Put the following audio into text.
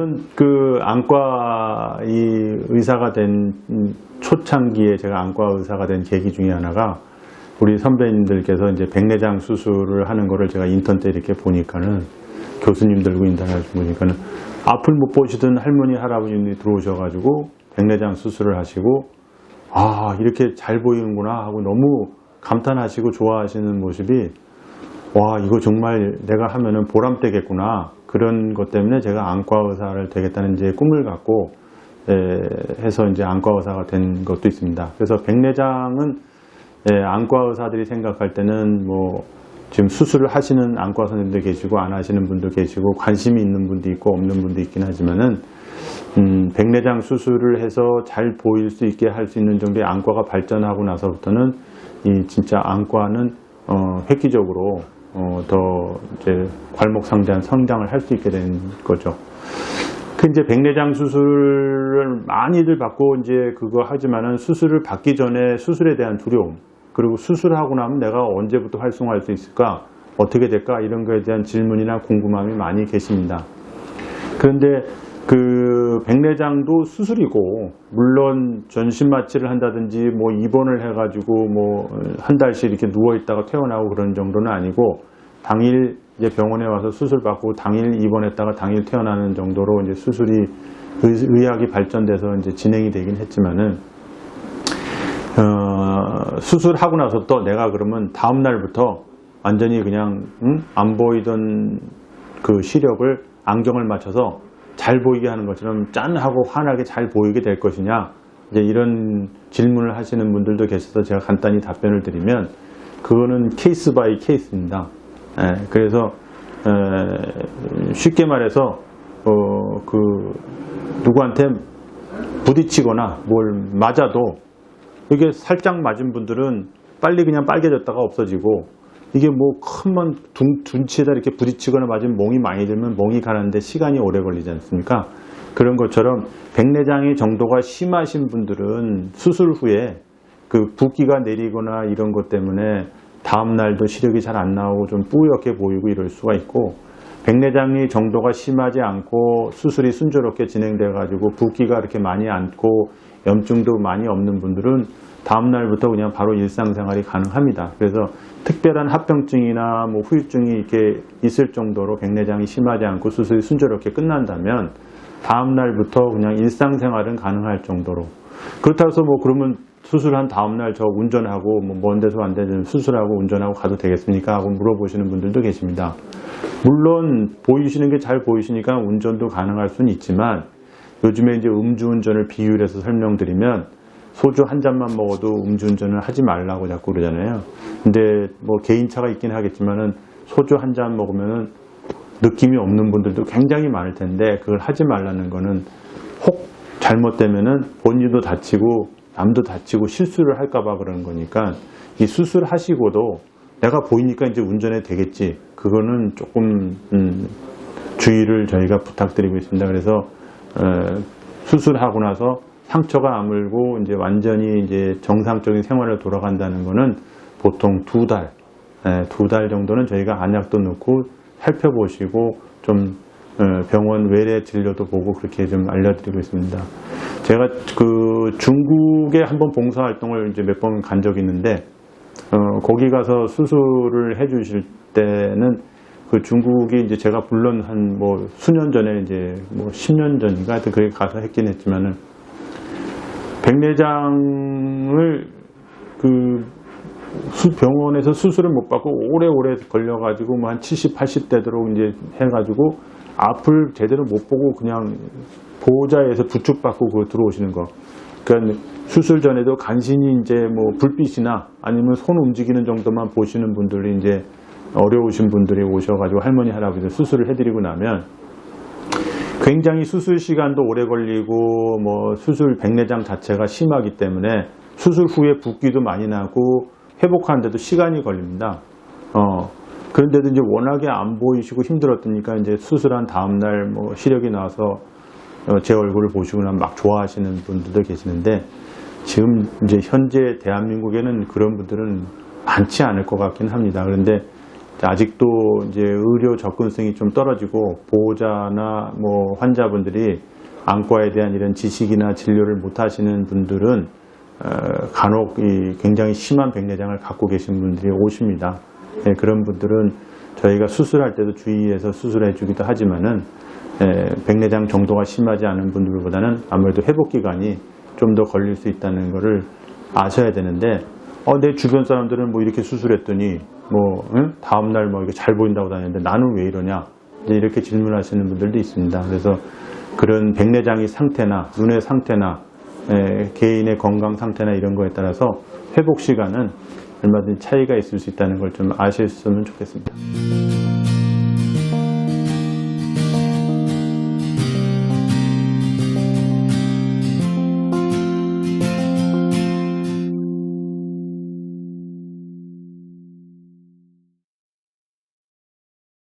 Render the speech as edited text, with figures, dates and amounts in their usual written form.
저는 그 안과 이 의사가 된 초창기에 제가 안과 의사가 된 계기 중에 하나가 우리 선배님들께서 이제 백내장 수술을 하는 거를 제가 인턴 때 이렇게 보니까는 교수님들고 인턴을 보니까는 앞을 못 보시던 할머니 할아버님들이 들어오셔가지고 백내장 수술을 하시고 아 이렇게 잘 보이는구나 하고 너무 감탄하시고 좋아하시는 모습이 와 이거 정말 내가 하면은 보람되겠구나 그런 것 때문에 제가 안과 의사를 되겠다는 이제 꿈을 갖고 해서 이제 안과 의사가 된 것도 있습니다. 그래서 백내장은 안과 의사들이 생각할 때는 뭐 지금 수술을 하시는 안과 선생님도 계시고 안 하시는 분도 계시고 관심이 있는 분도 있고 없는 분도 있긴 하지만은 백내장 수술을 해서 잘 보일 수 있게 할 수 있는 정도의 안과가 발전하고 나서부터는 이 진짜 안과는 획기적으로 더 이제 괄목상대한 성장을 할 수 있게 된 거죠. 그 이제 백내장 수술을 많이들 받고 이제 그거 하지만은 수술을 받기 전에 수술에 대한 두려움 그리고 수술하고 나면 내가 언제부터 활성화할 수 있을까 어떻게 될까 이런 거에 대한 질문이나 궁금함이 많이 계십니다. 그런데 그 백내장도 수술이고 물론 전신 마취를 한다든지 뭐 입원을 해가지고 뭐 한 달씩 이렇게 누워 있다가 퇴원하고 그런 정도는 아니고 당일 이제 병원에 와서 수술 받고 당일 입원했다가 당일 퇴원하는 정도로 이제 수술이 의학이 발전돼서 이제 진행이 되긴 했지만은 수술하고 나서부터 내가 그러면 다음 날부터 완전히 그냥 안 보이던 그 시력을 안경을 맞춰서 잘 보이게 하는 것처럼 짠 하고 환하게 잘 보이게 될 것이냐 이제 이런 질문을 하시는 분들도 계셔서 제가 간단히 답변을 드리면 그거는 케이스 바이 케이스입니다. 그래서 쉽게 말해서 그 누구한테 부딪히거나 뭘 맞아도 이게 살짝 맞은 분들은 빨리 그냥 빨개졌다가 없어지고 이게 뭐 큰 둔치에다 이렇게 부딪히거나 맞으면 멍이 많이 들면 멍이 가는데 시간이 오래 걸리지 않습니까? 그런 것처럼 백내장의 정도가 심하신 분들은 수술 후에 그 붓기가 내리거나 이런 것 때문에 다음 날도 시력이 잘 안 나오고 좀 뿌옇게 보이고 이럴 수가 있고 백내장의 정도가 심하지 않고 수술이 순조롭게 진행돼 가지고 붓기가 그렇게 많이 않고 염증도 많이 없는 분들은 다음 날부터 그냥 바로 일상생활이 가능합니다. 그래서 특별한 합병증이나 뭐 후유증이 이렇게 있을 정도로 백내장이 심하지 않고 수술이 순조롭게 끝난다면 다음 날부터 그냥 일상생활은 가능할 정도로 그렇다고 해서 뭐 그러면 수술한 다음 날 저 운전하고 뭐 먼 데서 안 되는 수술하고 운전하고 가도 되겠습니까? 하고 물어보시는 분들도 계십니다. 물론 보이시는 게 잘 보이시니까 운전도 가능할 수는 있지만 요즘에 이제 음주운전을 비율해서 설명드리면 소주 한 잔만 먹어도 음주운전을 하지 말라고 자꾸 그러잖아요. 근데 뭐 개인차가 있긴 하겠지만은 소주 한 잔 먹으면은 느낌이 없는 분들도 굉장히 많을 텐데 그걸 하지 말라는 거는 혹 잘못되면은 본인도 다치고 남도 다치고 실수를 할까봐 그러는 거니까 이 수술하시고도 내가 보이니까 이제 운전해도 되겠지. 그거는 조금 주의를 저희가 부탁드리고 있습니다. 그래서 수술하고 나서 상처가 아물고 이제 완전히 이제 정상적인 생활을 돌아간다는 거는 보통 두 달 정도는 저희가 안약도 넣고 살펴보시고 좀 병원 외래 진료도 보고 그렇게 좀 알려드리고 있습니다. 제가 그 중국에 한번 봉사활동을 이제 몇 번 간 적이 있는데 거기 가서 수술을 해주실 때는 그 중국이 이제 제가 물론 한 뭐 수년 전에 이제 뭐 10년 전인가 하여튼 거기 가서 했긴 했지만은 백내장을 그 병원에서 수술을 못 받고 오래오래 걸려가지고 뭐 한 70, 80대도록 이제 해가지고 앞을 제대로 못 보고 그냥 보호자에서 부축받고 그 들어오시는 거. 그러니까 수술 전에도 간신히 이제 뭐 불빛이나 아니면 손 움직이는 정도만 보시는 분들이 이제 어려우신 분들이 오셔가지고 할머니, 할아버지 수술을 해드리고 나면 굉장히 수술 시간도 오래 걸리고 뭐 수술 백내장 자체가 심하기 때문에 수술 후에 붓기도 많이 나고 회복하는데도 시간이 걸립니다. 그런데도 이제 워낙에 안 보이시고 힘들었으니까 이제 수술한 다음날 뭐 시력이 나와서 제 얼굴을 보시고 나면 막 좋아하시는 분들도 계시는데 지금 이제 현재 대한민국에는 그런 분들은 많지 않을 것 같긴 합니다. 그런데 아직도 이제 의료 접근성이 좀 떨어지고 보호자나 뭐 환자분들이 안과에 대한 이런 지식이나 진료를 못 하시는 분들은 간혹 굉장히 심한 백내장을 갖고 계신 분들이 오십니다. 예, 그런 분들은 저희가 수술할 때도 주의해서 수술해 주기도 하지만은 백내장 정도가 심하지 않은 분들보다는 아무래도 회복 기간이 좀 더 걸릴 수 있다는 것을 아셔야 되는데 내 주변 사람들은 뭐 이렇게 수술했더니 뭐 다음날 뭐 이게 잘 보인다고 다녔는데 나는 왜 이러냐 이제 이렇게 질문하시는 분들도 있습니다. 그래서 그런 백내장의 상태나 눈의 상태나 개인의 건강 상태나 이런 거에 따라서 회복 시간은 얼마든지 차이가 있을 수 있다는 걸 좀 아셨으면 좋겠습니다.